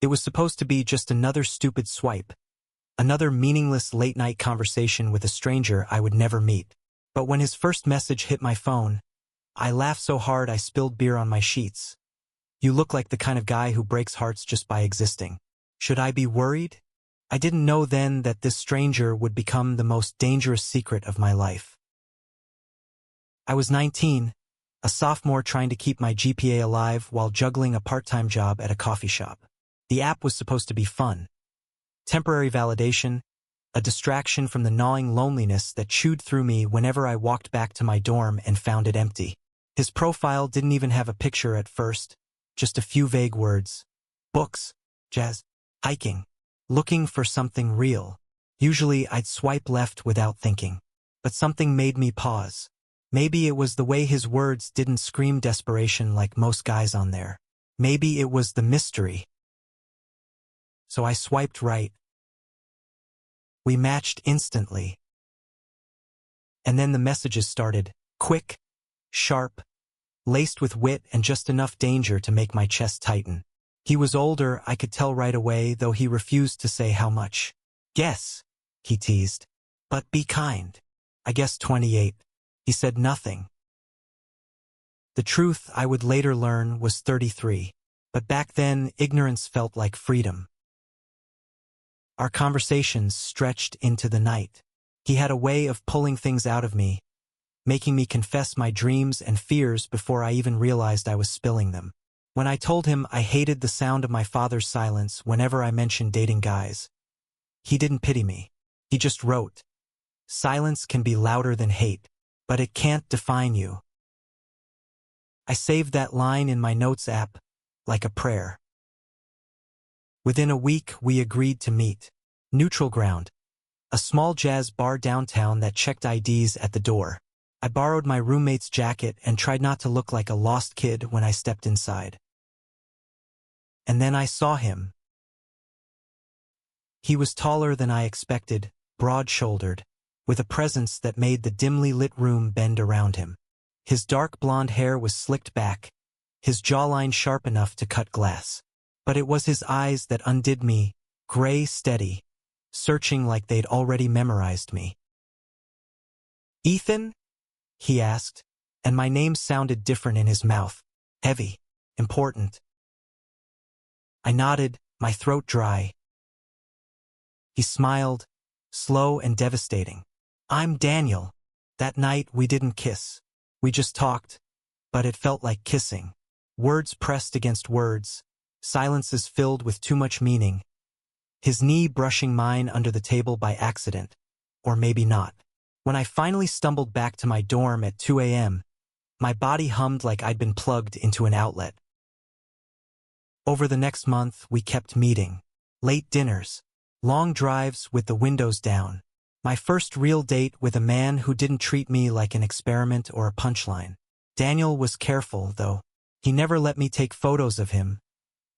It was supposed to be just another stupid swipe, another meaningless late-night conversation with a stranger I would never meet. But when his first message hit my phone, I laughed so hard I spilled beer on my sheets. "You look like the kind of guy who breaks hearts just by existing. Should I be worried?" I didn't know then that this stranger would become the most dangerous secret of my life. I was 19, a sophomore trying to keep my GPA alive while juggling a part-time job at a coffee shop. The app was supposed to be fun. Temporary validation, a distraction from the gnawing loneliness that chewed through me whenever I walked back to my dorm and found it empty. His profile didn't even have a picture at first, just a few vague words. Books, jazz, hiking, looking for something real. Usually I'd swipe left without thinking, but something made me pause. Maybe it was the way his words didn't scream desperation like most guys on there. Maybe it was the mystery. So I swiped right. We matched instantly. And then the messages started, quick, sharp, laced with wit and just enough danger to make my chest tighten. He was older, I could tell right away, though he refused to say how much. "Guess," he teased. "But be kind." I guessed 28. He said nothing. The truth, I would later learn, was 33. But back then, ignorance felt like freedom. Our conversations stretched into the night. He had a way of pulling things out of me, making me confess my dreams and fears before I even realized I was spilling them. When I told him I hated the sound of my father's silence whenever I mentioned dating guys, he didn't pity me. He just wrote, "Silence can be louder than hate, but it can't define you." I saved that line in my notes app like a prayer. Within a week, we agreed to meet. Neutral Ground, a small jazz bar downtown that checked IDs at the door. I borrowed my roommate's jacket and tried not to look like a lost kid when I stepped inside. And then I saw him. He was taller than I expected, broad-shouldered, with a presence that made the dimly lit room bend around him. His dark blonde hair was slicked back, his jawline sharp enough to cut glass. But it was his eyes that undid me, gray, steady, searching like they'd already memorized me. "Ethan?" he asked, and my name sounded different in his mouth, heavy, important. I nodded, my throat dry. He smiled, slow and devastating. "I'm Daniel." That night we didn't kiss. We just talked, but it felt like kissing. Words pressed against words, silences filled with too much meaning. His knee brushing mine under the table by accident, or maybe not. When I finally stumbled back to my dorm at 2 a.m., my body hummed like I'd been plugged into an outlet. Over the next month, we kept meeting. Late dinners, long drives with the windows down. My first real date with a man who didn't treat me like an experiment or a punchline. Daniel was careful, though. He never let me take photos of him,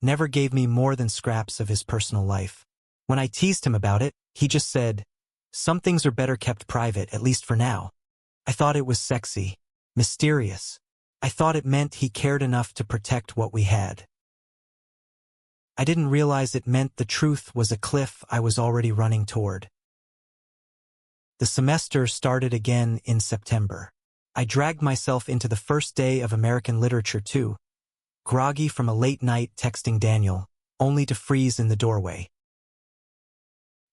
never gave me more than scraps of his personal life. When I teased him about it, he just said, "Some things are better kept private, at least for now." I thought it was sexy, mysterious. I thought it meant he cared enough to protect what we had. I didn't realize it meant the truth was a cliff I was already running toward. The semester started again in September. I dragged myself into the first day of American literature too, groggy from a late night texting Daniel, only to freeze in the doorway.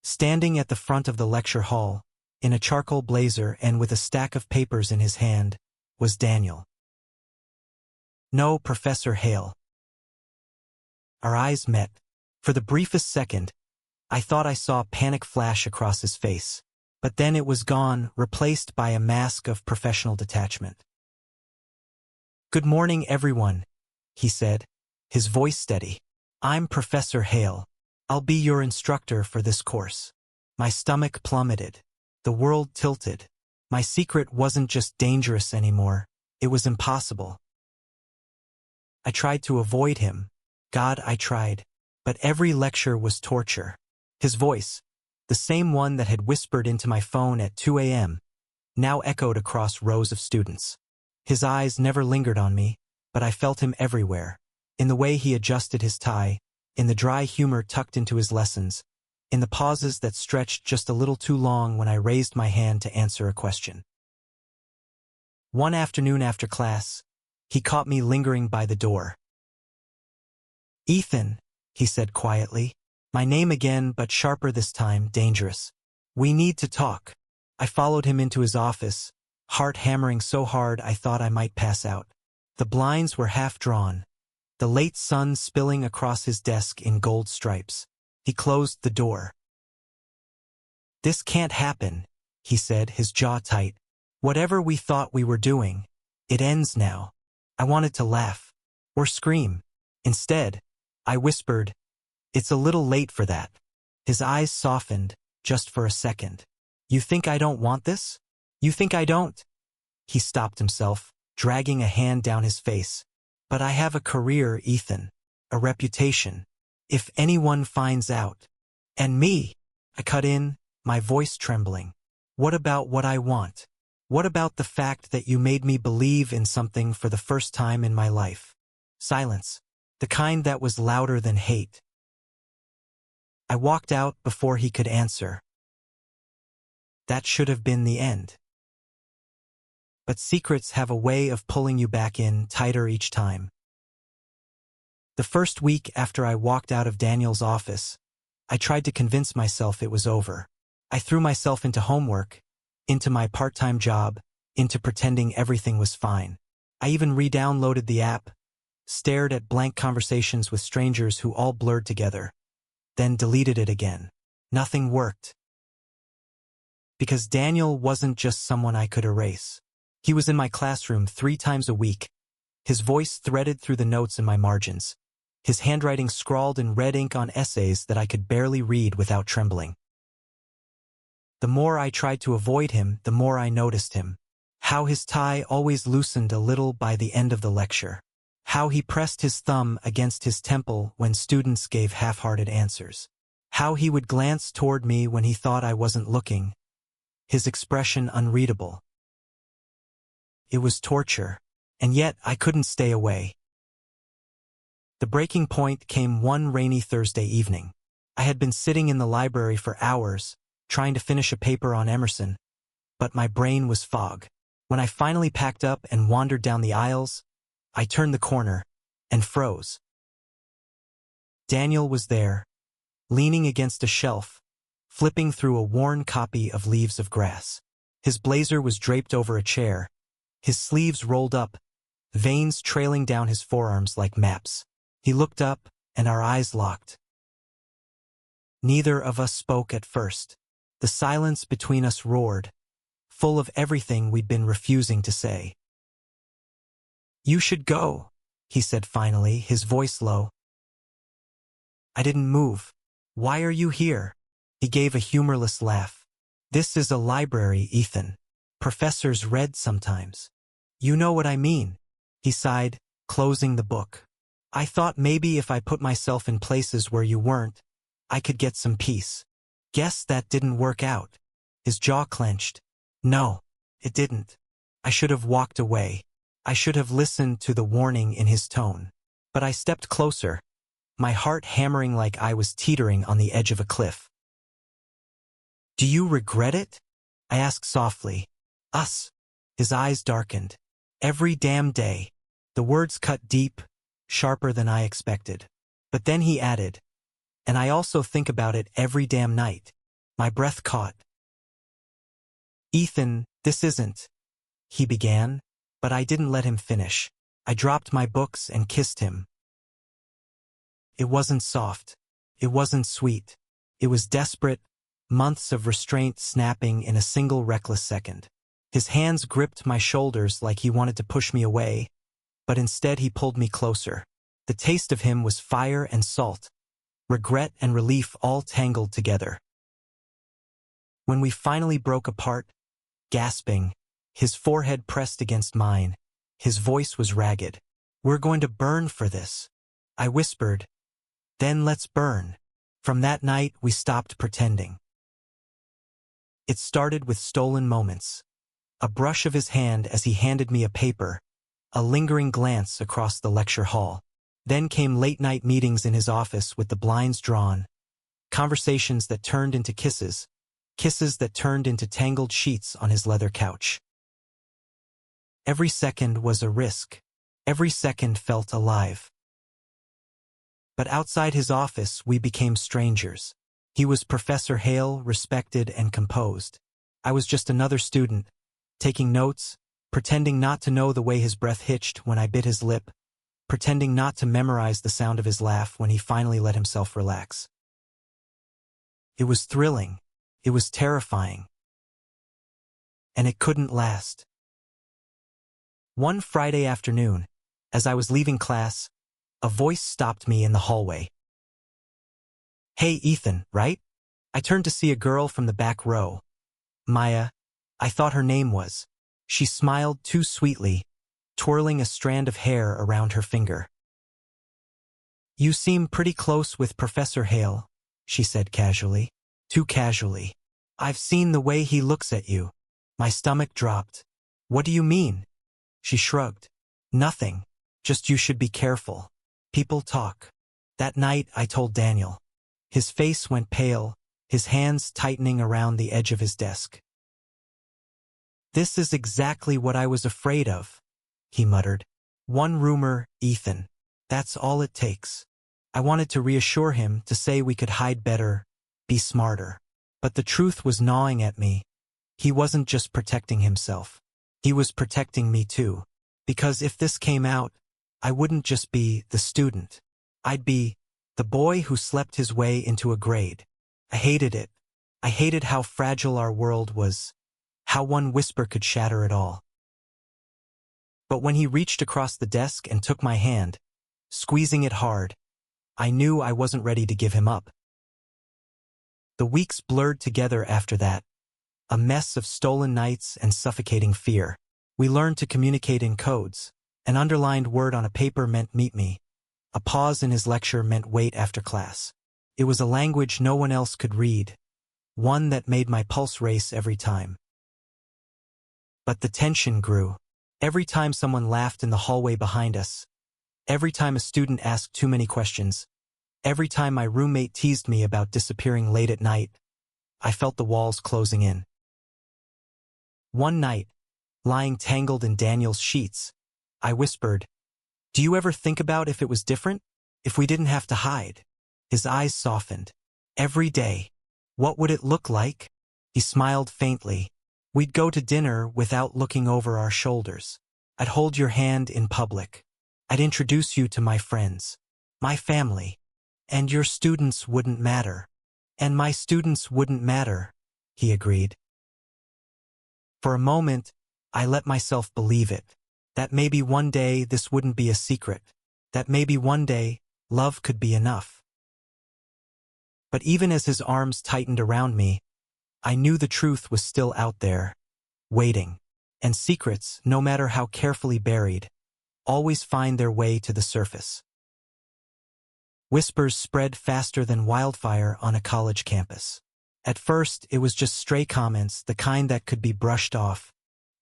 Standing at the front of the lecture hall, in a charcoal blazer and with a stack of papers in his hand, was Daniel. "No, Professor Hale." Our eyes met. For the briefest second, I thought I saw a panic flash across his face. But then it was gone, replaced by a mask of professional detachment. "Good morning, everyone," he said, his voice steady. "I'm Professor Hale. I'll be your instructor for this course." My stomach plummeted. The world tilted. My secret wasn't just dangerous anymore. It was impossible. I tried to avoid him. God, I tried. But every lecture was torture. His voice, the same one that had whispered into my phone at 2 a.m., now echoed across rows of students. His eyes never lingered on me, but I felt him everywhere, in the way he adjusted his tie, in the dry humor tucked into his lessons, in the pauses that stretched just a little too long when I raised my hand to answer a question. One afternoon after class, he caught me lingering by the door. "Ethan," he said quietly, my name again but sharper this time, dangerous. "We need to talk." I followed him into his office, heart hammering so hard I thought I might pass out. The blinds were half drawn, the late sun spilling across his desk in gold stripes. He closed the door. "This can't happen," he said, his jaw tight. "Whatever we thought we were doing, it ends now." I wanted to laugh, or scream. Instead, I whispered, "It's a little late for that." His eyes softened, just for a second. "You think I don't want this? You think I don't?" He stopped himself, dragging a hand down his face. "But I have a career, Ethan. A reputation. If anyone finds out." "And me," I cut in, my voice trembling. "What about what I want? What about the fact that you made me believe in something for the first time in my life?" Silence. The kind that was louder than hate. I walked out before he could answer. That should have been the end. But secrets have a way of pulling you back in tighter each time. The first week after I walked out of Daniel's office, I tried to convince myself it was over. I threw myself into homework, into my part-time job, into pretending everything was fine. I even re-downloaded the app, stared at blank conversations with strangers who all blurred together, then deleted it again. Nothing worked. Because Daniel wasn't just someone I could erase. He was in my classroom 3 times a week, his voice threaded through the notes in my margins, his handwriting scrawled in red ink on essays that I could barely read without trembling. The more I tried to avoid him, the more I noticed him. How his tie always loosened a little by the end of the lecture. How he pressed his thumb against his temple when students gave half-hearted answers. How he would glance toward me when he thought I wasn't looking, his expression unreadable. It was torture, and yet I couldn't stay away. The breaking point came one rainy Thursday evening. I had been sitting in the library for hours, trying to finish a paper on Emerson, but my brain was fog. When I finally packed up and wandered down the aisles, I turned the corner and froze. Daniel was there, leaning against a shelf, flipping through a worn copy of Leaves of Grass. His blazer was draped over a chair, his sleeves rolled up, veins trailing down his forearms like maps. He looked up, and our eyes locked. Neither of us spoke at first. The silence between us roared, full of everything we'd been refusing to say. "You should go," he said finally, his voice low. I didn't move. "Why are you here?" He gave a humorless laugh. "This is a library, Ethan. Professors read sometimes." "You know what I mean," he sighed, closing the book. "I thought maybe if I put myself in places where you weren't, I could get some peace. Guess that didn't work out." His jaw clenched. "No, it didn't. I should have walked away. I should have listened to the warning in his tone. But I stepped closer, my heart hammering like I was teetering on the edge of a cliff. "Do you regret it?" I asked softly. "Us." His eyes darkened. "Every damn day." The words cut deep, sharper than I expected. But then he added, "And I also think about it every damn night." My breath caught. "Ethan, this isn't," he began, but I didn't let him finish. I dropped my books and kissed him. It wasn't soft. It wasn't sweet. It was desperate, months of restraint snapping in a single reckless second. His hands gripped my shoulders like he wanted to push me away, but instead he pulled me closer. The taste of him was fire and salt, regret and relief all tangled together. When we finally broke apart, gasping, his forehead pressed against mine, his voice was ragged. "We're going to burn for this," I whispered. "Then let's burn." From that night, we stopped pretending. It started with stolen moments. A brush of his hand as he handed me a paper, a lingering glance across the lecture hall. Then came late-night meetings in his office with the blinds drawn, conversations that turned into kisses, kisses that turned into tangled sheets on his leather couch. Every second was a risk. Every second felt alive. But outside his office, we became strangers. He was Professor Hale, respected and composed. I was just another student, taking notes, pretending not to know the way his breath hitched when I bit his lip, pretending not to memorize the sound of his laugh when he finally let himself relax. It was thrilling. It was terrifying. And it couldn't last. One Friday afternoon, as I was leaving class, a voice stopped me in the hallway. "Hey, Ethan, right?" I turned to see a girl from the back row. Maya, I thought her name was. She smiled too sweetly, twirling a strand of hair around her finger. "You seem pretty close with Professor Hale," she said casually. Too casually. "I've seen the way he looks at you." My stomach dropped. "What do you mean?" She shrugged. "Nothing. Just you should be careful. People talk." That night I told Daniel. His face went pale, his hands tightening around the edge of his desk. "This is exactly what I was afraid of," he muttered. "One rumor, Ethan. That's all it takes." I wanted to reassure him, to say we could hide better, be smarter. But the truth was gnawing at me. He wasn't just protecting himself. He was protecting me too. Because if this came out, I wouldn't just be the student. I'd be the boy who slept his way into a grade. I hated it. I hated how fragile our world was, how one whisper could shatter it all. But when he reached across the desk and took my hand, squeezing it hard, I knew I wasn't ready to give him up. The weeks blurred together after that, a mess of stolen nights and suffocating fear. We learned to communicate in codes. An underlined word on a paper meant meet me. A pause in his lecture meant wait after class. It was a language no one else could read, one that made my pulse race every time. But the tension grew. Every time someone laughed in the hallway behind us, every time a student asked too many questions, every time my roommate teased me about disappearing late at night, I felt the walls closing in. One night, lying tangled in Daniel's sheets, I whispered, "Do you ever think about if it was different? If we didn't have to hide?" His eyes softened. "Every day. What would it look like?" He smiled faintly. "We'd go to dinner without looking over our shoulders. I'd hold your hand in public. I'd introduce you to my friends, my family. And your students wouldn't matter. And my students wouldn't matter," he agreed. For a moment, I let myself believe it. That maybe one day this wouldn't be a secret. That maybe one day, love could be enough. But even as his arms tightened around me, I knew the truth was still out there, waiting. And secrets, no matter how carefully buried, always find their way to the surface. Whispers spread faster than wildfire on a college campus. At first, it was just stray comments, the kind that could be brushed off.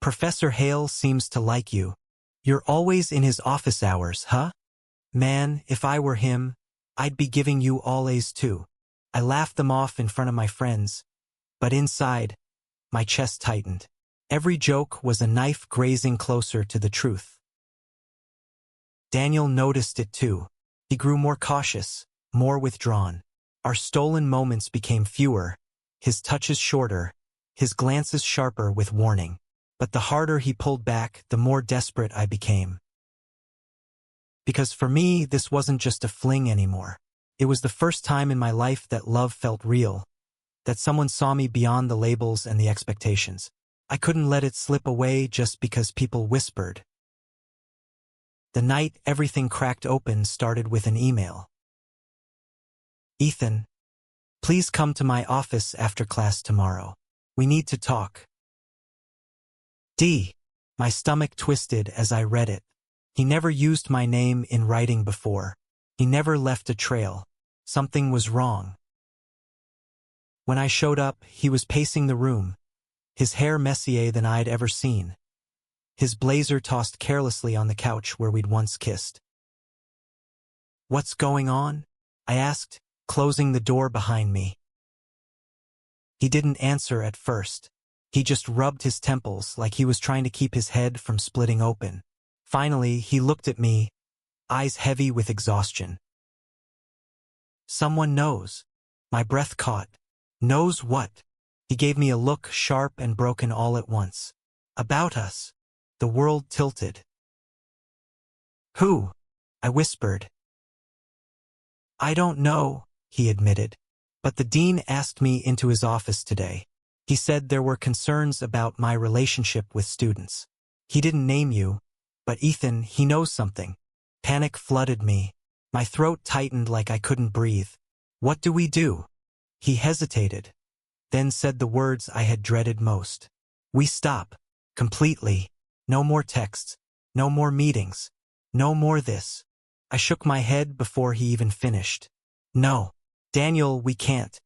"Professor Hale seems to like you. You're always in his office hours, huh? Man, if I were him, I'd be giving you all A's too." I laughed them off in front of my friends, but inside, my chest tightened. Every joke was a knife grazing closer to the truth. Daniel noticed it too. He grew more cautious, more withdrawn. Our stolen moments became fewer, his touches shorter, his glances sharper with warning. But the harder he pulled back, the more desperate I became. Because for me, this wasn't just a fling anymore. It was the first time in my life that love felt real, that someone saw me beyond the labels and the expectations. I couldn't let it slip away just because people whispered. The night everything cracked open started with an email. "Ethan, please come to my office after class tomorrow. We need to talk." D. My stomach twisted as I read it. He never used my name in writing before. He never left a trail. Something was wrong. When I showed up, he was pacing the room, his hair messier than I'd ever seen, his blazer tossed carelessly on the couch where we'd once kissed. "What's going on?" I asked, closing the door behind me. He didn't answer at first. He just rubbed his temples like he was trying to keep his head from splitting open. Finally, he looked at me, eyes heavy with exhaustion. "Someone knows." My breath caught. "Knows what?" He gave me a look sharp and broken all at once. "About us." The world tilted. "Who?" I whispered. "I don't know," he admitted. "But the dean asked me into his office today. He said there were concerns about my relationship with students. He didn't name you, but Ethan, he knows something." Panic flooded me. My throat tightened like I couldn't breathe. "What do we do?" He hesitated, then said the words I had dreaded most. "We stop. Completely. No more texts. No more meetings. No more this." I shook my head before he even finished. "No. Daniel, we can't.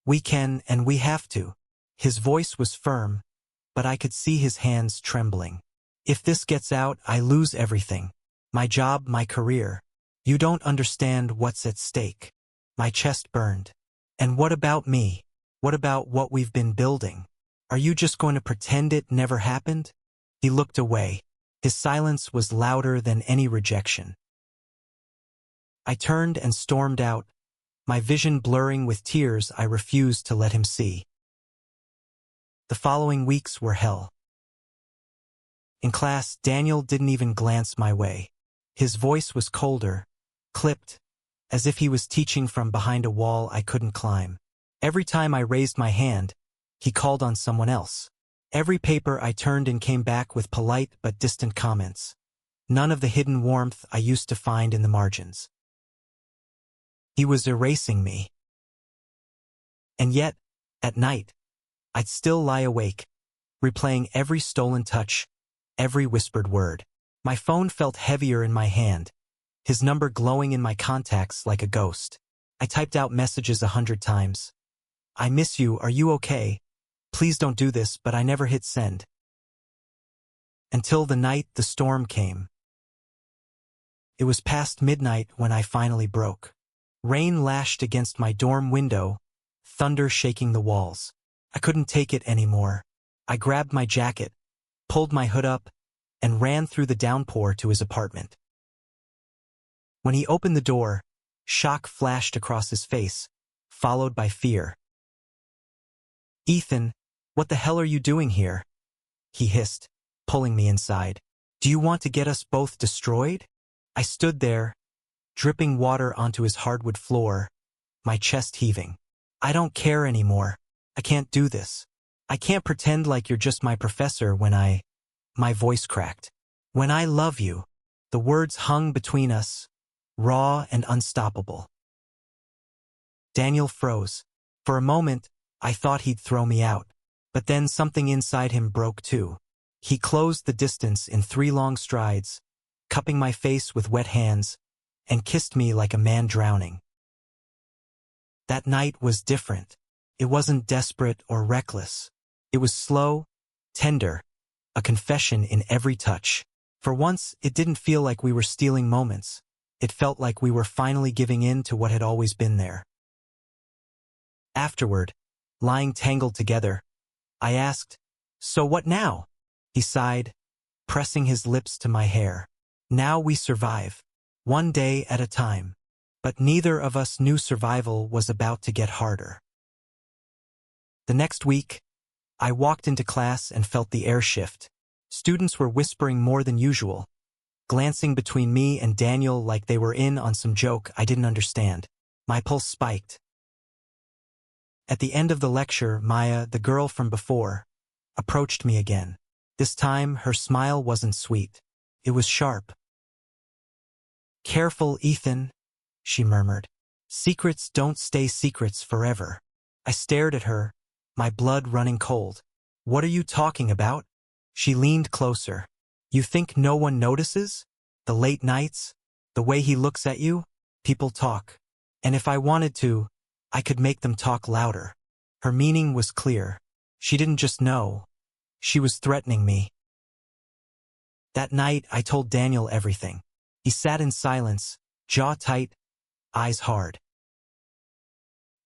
We can and we have to." His voice was firm, but I could see his hands trembling. "If this gets out, I lose everything. My job, my career. You don't understand what's at stake." My chest burned. "And what about me? What about what we've been building? Are you just going to pretend it never happened?" He looked away. His silence was louder than any rejection. I turned and stormed out, my vision blurring with tears I refused to let him see. The following weeks were hell. In class, Daniel didn't even glance my way. His voice was colder, clipped, as if he was teaching from behind a wall I couldn't climb. Every time I raised my hand, he called on someone else. Every paper I turned in came back with polite but distant comments. None of the hidden warmth I used to find in the margins. He was erasing me. And yet, at night, I'd still lie awake, replaying every stolen touch, every whispered word. My phone felt heavier in my hand, his number glowing in my contacts like a ghost. I typed out messages 100 times. "I miss you, are you okay? Please don't do this," but I never hit send. Until the night the storm came. It was past midnight when I finally broke. Rain lashed against my dorm window, thunder shaking the walls. I couldn't take it anymore. I grabbed my jacket, pulled my hood up, and ran through the downpour to his apartment. When he opened the door, shock flashed across his face, followed by fear. "Ethan, what the hell are you doing here?" he hissed, pulling me inside. "Do you want to get us both destroyed?" I stood there, dripping water onto his hardwood floor, my chest heaving. "I don't care anymore. I can't do this. I can't pretend like you're just my professor when My voice cracked. "When I love you." The words hung between us, raw and unstoppable. Daniel froze. For a moment, I thought he'd throw me out, but then something inside him broke too. He closed the distance in 3 long strides, cupping my face with wet hands, and kissed me like a man drowning. That night was different. It wasn't desperate or reckless. It was slow, tender, a confession in every touch. For once, it didn't feel like we were stealing moments. It felt like we were finally giving in to what had always been there. Afterward, lying tangled together, I asked, "So what now?" He sighed, pressing his lips to my hair. "Now we survive, one day at a time." But neither of us knew survival was about to get harder. The next week, I walked into class and felt the air shift. Students were whispering more than usual, glancing between me and Daniel like they were in on some joke I didn't understand. My pulse spiked. At the end of the lecture, Maya, the girl from before, approached me again. This time, her smile wasn't sweet. It was sharp. "Careful, Ethan," she murmured. "Secrets don't stay secrets forever." I stared at her, my blood running cold. "What are you talking about?" She leaned closer. "You think no one notices? The late nights? The way he looks at you? People talk. And if I wanted to, I could make them talk louder." Her meaning was clear. She didn't just know. She was threatening me. That night, I told Daniel everything. He sat in silence, jaw tight, eyes hard.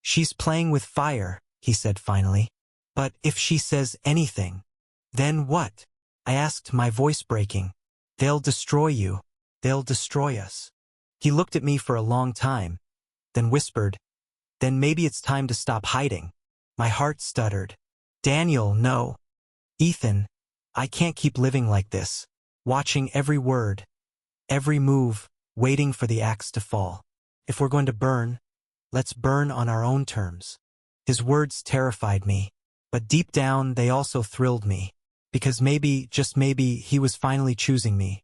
"She's playing with fire," he said finally. "But if she says anything, then what?" I asked, my voice breaking. "They'll destroy you. They'll destroy us." He looked at me for a long time, then whispered, "Then maybe it's time to stop hiding." My heart stuttered. "Daniel, no. Ethan, I can't keep living like this, watching every word, every move, waiting for the axe to fall. If we're going to burn, let's burn on our own terms." His words terrified me, but deep down they also thrilled me, because maybe, just maybe, he was finally choosing me.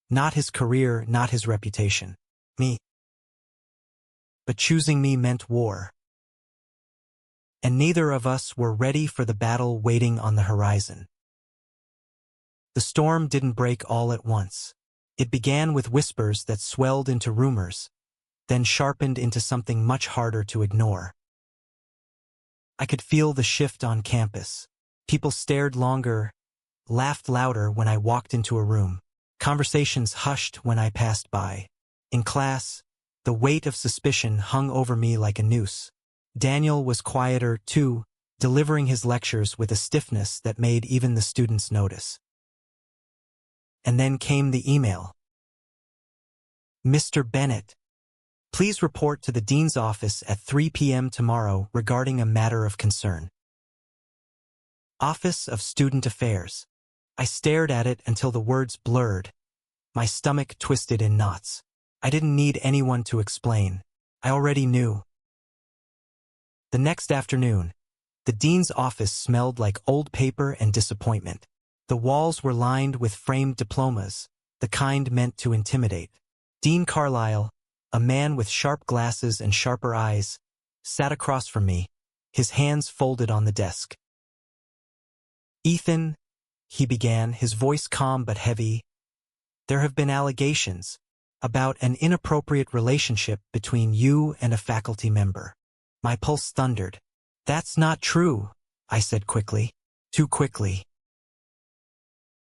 Not his career, not his reputation. Me. But choosing me meant war. And neither of us were ready for the battle waiting on the horizon. The storm didn't break all at once. It began with whispers that swelled into rumors, then sharpened into something much harder to ignore. I could feel the shift on campus. People stared longer, laughed louder when I walked into a room. Conversations hushed when I passed by. In class, the weight of suspicion hung over me like a noose. Daniel was quieter, too, delivering his lectures with a stiffness that made even the students notice. And then came the email. "Mr. Bennett, please report to the dean's office at 3 p.m. tomorrow regarding a matter of concern." Office of Student Affairs. I stared at it until the words blurred. My stomach twisted in knots. I didn't need anyone to explain. I already knew. The next afternoon, the dean's office smelled like old paper and disappointment. The walls were lined with framed diplomas, the kind meant to intimidate. Dean Carlisle, a man with sharp glasses and sharper eyes, sat across from me, his hands folded on the desk. "Ethan," he began, his voice calm but heavy, "there have been allegations about an inappropriate relationship between you and a faculty member." My pulse thundered. "That's not true," I said quickly. Too quickly.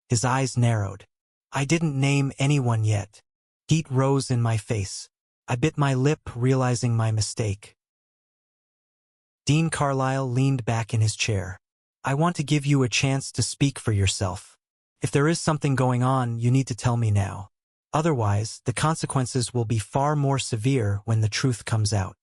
His eyes narrowed. "I didn't name anyone yet." Heat rose in my face. I bit my lip, realizing my mistake. Dean Carlisle leaned back in his chair. "I want to give you a chance to speak for yourself. If there is something going on, you need to tell me now. Otherwise, the consequences will be far more severe when the truth comes out."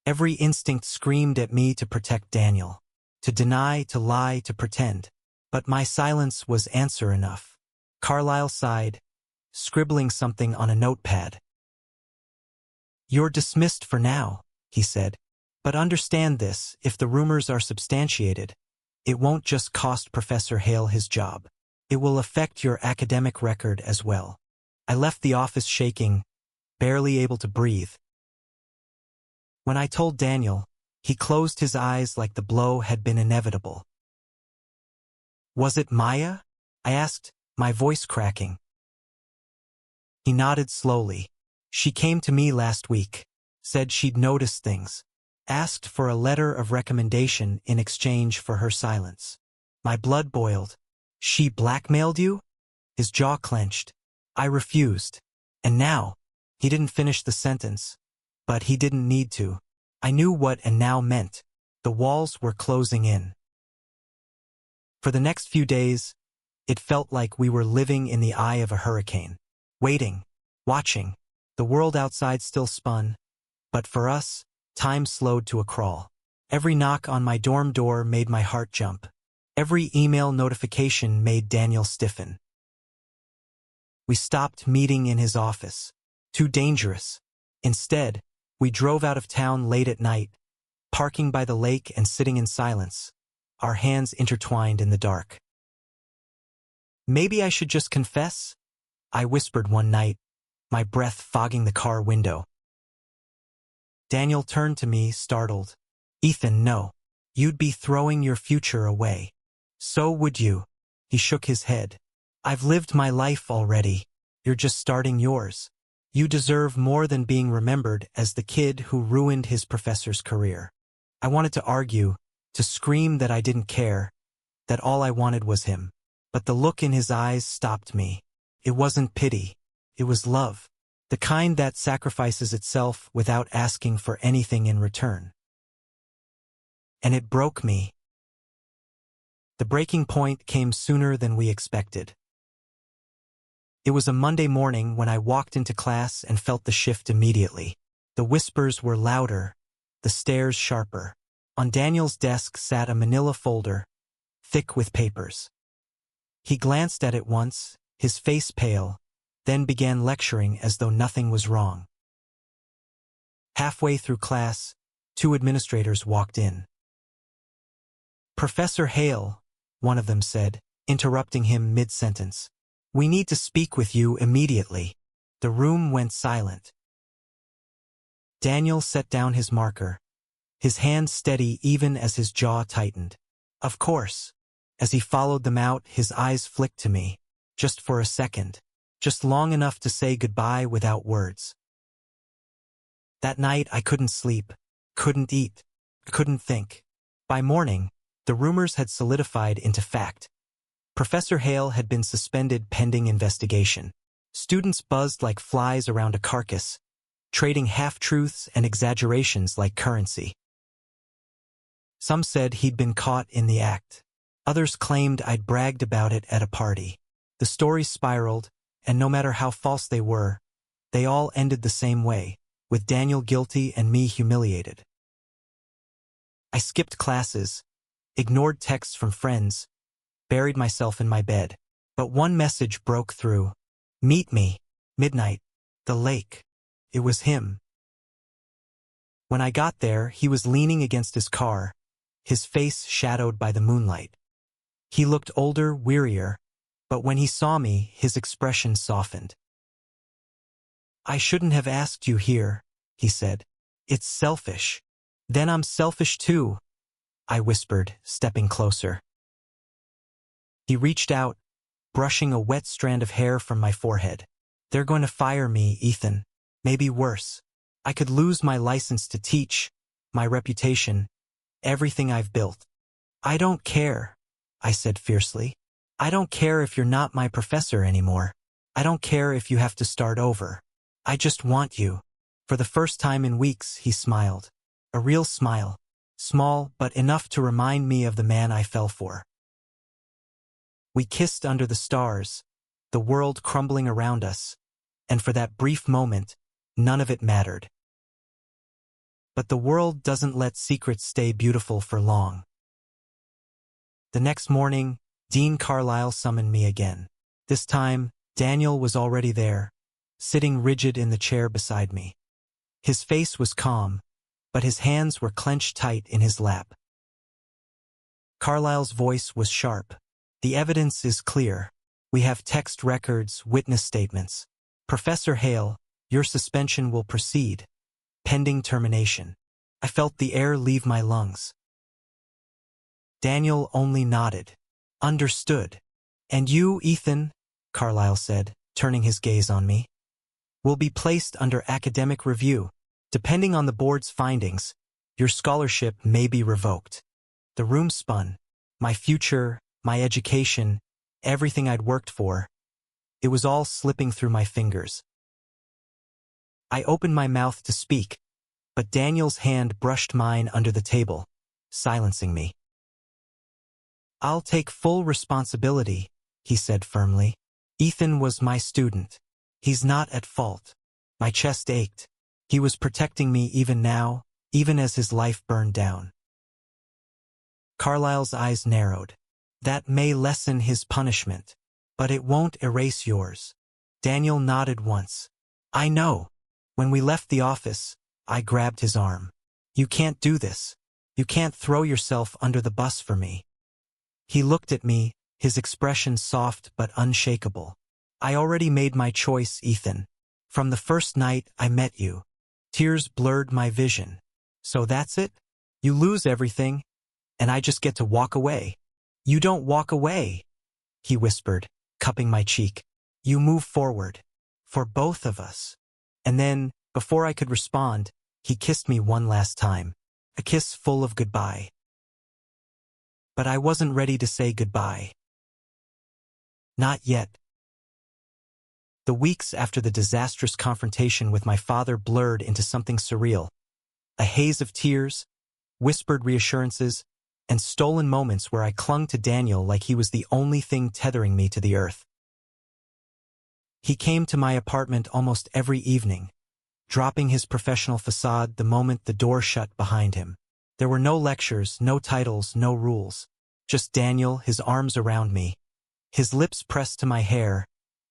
Every instinct screamed at me to protect Daniel. To deny, to lie, to pretend. But my silence was answer enough. Carlisle sighed, scribbling something on a notepad. "You're dismissed for now," he said. "But understand this, if the rumors are substantiated, it won't just cost Professor Hale his job. It will affect your academic record as well." I left the office shaking, barely able to breathe. When I told Daniel, he closed his eyes like the blow had been inevitable. "Was it Maya?" I asked, my voice cracking. He nodded slowly. "She came to me last week, said she'd noticed things, asked for a letter of recommendation in exchange for her silence." My blood boiled. "She blackmailed you?" His jaw clenched. I refused. And now, he didn't finish the sentence. But he didn't need to. I knew what "and now" meant. The walls were closing in. For the next few days, it felt like we were living in the eye of a hurricane. Waiting, watching. The world outside still spun. But for us, time slowed to a crawl. Every knock on my dorm door made my heart jump. Every email notification made Daniel stiffen. We stopped meeting in his office. Too dangerous. Instead, we drove out of town late at night, parking by the lake and sitting in silence, our hands intertwined in the dark. "Maybe I should just confess?" I whispered one night, my breath fogging the car window. Daniel turned to me, startled. "Ethan, no. You'd be throwing your future away." "So would you." He shook his head. "I've lived my life already. You're just starting yours. You deserve more than being remembered as the kid who ruined his professor's career." I wanted to argue, to scream that I didn't care, that all I wanted was him. But the look in his eyes stopped me. It wasn't pity. It was love. The kind that sacrifices itself without asking for anything in return. And it broke me. The breaking point came sooner than we expected. It was a Monday morning when I walked into class and felt the shift immediately. The whispers were louder, the stares sharper. On Daniel's desk sat a manila folder, thick with papers. He glanced at it once, his face pale, then began lecturing as though nothing was wrong. Halfway through class, 2 administrators walked in. "Professor Hale," one of them said, interrupting him mid-sentence. "We need to speak with you immediately." The room went silent. Daniel set down his marker, his hand steady even as his jaw tightened. "Of course." As he followed them out, his eyes flicked to me, just for a second, just long enough to say goodbye without words. That night I couldn't sleep, couldn't eat, couldn't think. By morning, the rumors had solidified into fact. Professor Hale had been suspended pending investigation. Students buzzed like flies around a carcass, trading half-truths and exaggerations like currency. Some said he'd been caught in the act. Others claimed I'd bragged about it at a party. The stories spiraled, and no matter how false they were, they all ended the same way, with Daniel guilty and me humiliated. I skipped classes, ignored texts from friends, buried myself in my bed. But one message broke through. "Meet me, midnight, the lake." It was him. When I got there, he was leaning against his car, his face shadowed by the moonlight. He looked older, wearier, but when he saw me, his expression softened. "I shouldn't have asked you here," he said. "It's selfish." "Then I'm selfish too," I whispered, stepping closer. He reached out, brushing a wet strand of hair from my forehead. "They're going to fire me, Ethan. Maybe worse. I could lose my license to teach, my reputation, everything I've built." "I don't care," I said fiercely. "I don't care if you're not my professor anymore. I don't care if you have to start over. I just want you." For the first time in weeks, he smiled. A real smile. Small, but enough to remind me of the man I fell for. We kissed under the stars, the world crumbling around us, and for that brief moment, none of it mattered. But the world doesn't let secrets stay beautiful for long. The next morning, Dean Carlisle summoned me again. This time, Daniel was already there, sitting rigid in the chair beside me. His face was calm, but his hands were clenched tight in his lap. Carlisle's voice was sharp. "The evidence is clear. We have text records, witness statements. Professor Hale, your suspension will proceed, pending termination." I felt the air leave my lungs. Daniel only nodded. "Understood." "And you, Ethan," Carlisle said, turning his gaze on me, "will be placed under academic review. Depending on the board's findings, your scholarship may be revoked." The room spun. My future, my education, everything I'd worked for, it was all slipping through my fingers. I opened my mouth to speak, but Daniel's hand brushed mine under the table, silencing me. "I'll take full responsibility," he said firmly. "Ethan was my student. He's not at fault." My chest ached. He was protecting me even now, even as his life burned down. Carlisle's eyes narrowed. "That may lessen his punishment, but it won't erase yours." Daniel nodded once. "I know." When we left the office, I grabbed his arm. "You can't do this. You can't throw yourself under the bus for me." He looked at me, his expression soft but unshakable. "I already made my choice, Ethan. From the first night I met you. Tears blurred my vision. So that's it? You lose everything, and I just get to walk away." "You don't walk away," he whispered, cupping my cheek. "You move forward. For both of us." And then, before I could respond, he kissed me one last time. A kiss full of goodbye. But I wasn't ready to say goodbye. Not yet. The weeks after the disastrous confrontation with my father blurred into something surreal. A haze of tears, whispered reassurances, and stolen moments where I clung to Daniel like he was the only thing tethering me to the earth. He came to my apartment almost every evening, dropping his professional facade the moment the door shut behind him. There were no lectures, no titles, no rules. Just Daniel, his arms around me, his lips pressed to my hair,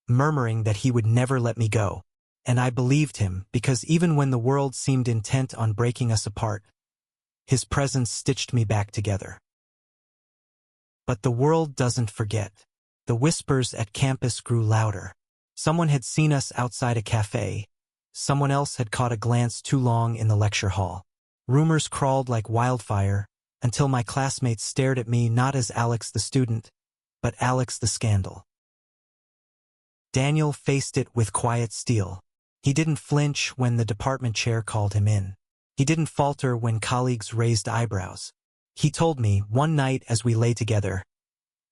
murmuring that he would never let me go. And I believed him, because even when the world seemed intent on breaking us apart, his presence stitched me back together. But the world doesn't forget. The whispers at campus grew louder. Someone had seen us outside a cafe. Someone else had caught a glance too long in the lecture hall. Rumors crawled like wildfire, until my classmates stared at me not as Alex the student, but Alex the scandal. Daniel faced it with quiet steel. He didn't flinch when the department chair called him in. He didn't falter when colleagues raised eyebrows. He told me one night as we lay together,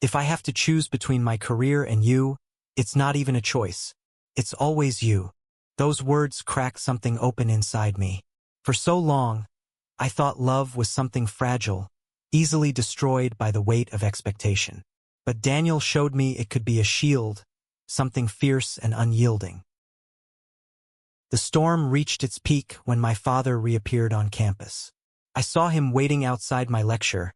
"If I have to choose between my career and you, it's not even a choice. It's always you." Those words cracked something open inside me. For so long, I thought love was something fragile, easily destroyed by the weight of expectation. But Daniel showed me it could be a shield, something fierce and unyielding. The storm reached its peak when my father reappeared on campus. I saw him waiting outside my lecture,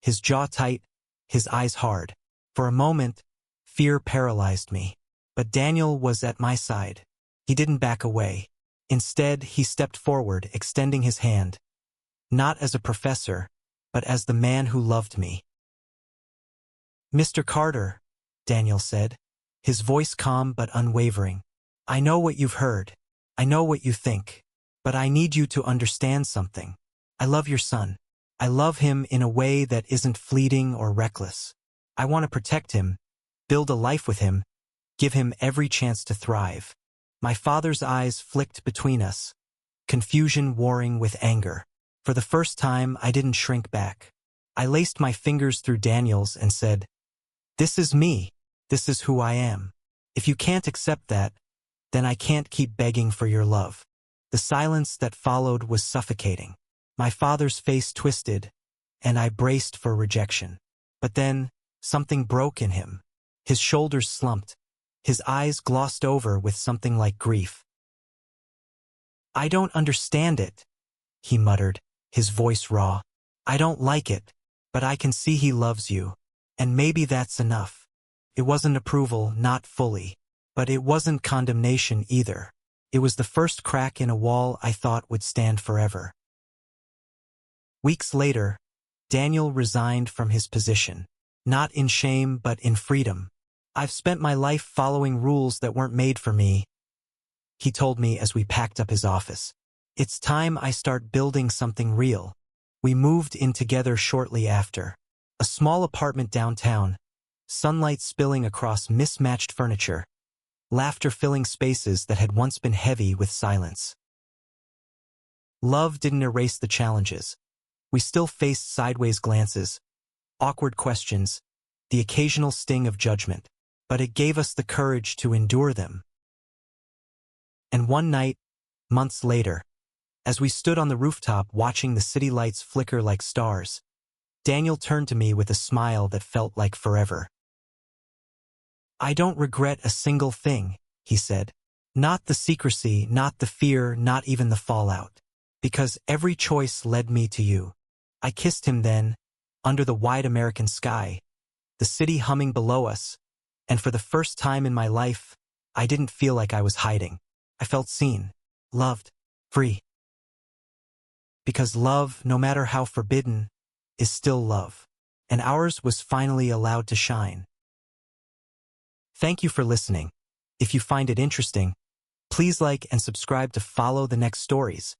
his jaw tight, his eyes hard. For a moment, fear paralyzed me. But Daniel was at my side. He didn't back away. Instead, he stepped forward, extending his hand, not as a professor, but as the man who loved me. "Mr. Carter," Daniel said, his voice calm but unwavering, "I know what you've heard. I know what you think. But I need you to understand something. I love your son. I love him in a way that isn't fleeting or reckless. I want to protect him, build a life with him, give him every chance to thrive." My father's eyes flicked between us, confusion warring with anger. For the first time, I didn't shrink back. I laced my fingers through Daniel's and said, "This is me. This is who I am. If you can't accept that, then I can't keep begging for your love." The silence that followed was suffocating. My father's face twisted, and I braced for rejection. But then, something broke in him. His shoulders slumped. His eyes glossed over with something like grief. "I don't understand it," he muttered, his voice raw. "I don't like it, but I can see he loves you. And maybe that's enough." It wasn't approval, not fully. But it wasn't condemnation either. It was the first crack in a wall I thought would stand forever. Weeks later, Daniel resigned from his position. Not in shame, but in freedom. "I've spent my life following rules that weren't made for me," he told me as we packed up his office. "It's time I start building something real." We moved in together shortly after. A small apartment downtown, sunlight spilling across mismatched furniture, laughter filling spaces that had once been heavy with silence. Love didn't erase the challenges. We still faced sideways glances, awkward questions, the occasional sting of judgment. But it gave us the courage to endure them. And one night, months later, as we stood on the rooftop watching the city lights flicker like stars, Daniel turned to me with a smile that felt like forever. "I don't regret a single thing," he said. "Not the secrecy, not the fear, not even the fallout. Because every choice led me to you." I kissed him then, under the wide American sky, the city humming below us, and for the first time in my life, I didn't feel like I was hiding. I felt seen, loved, free. Because love, no matter how forbidden, is still love. And ours was finally allowed to shine. Thank you for listening. If you find it interesting, please like and subscribe to follow the next stories.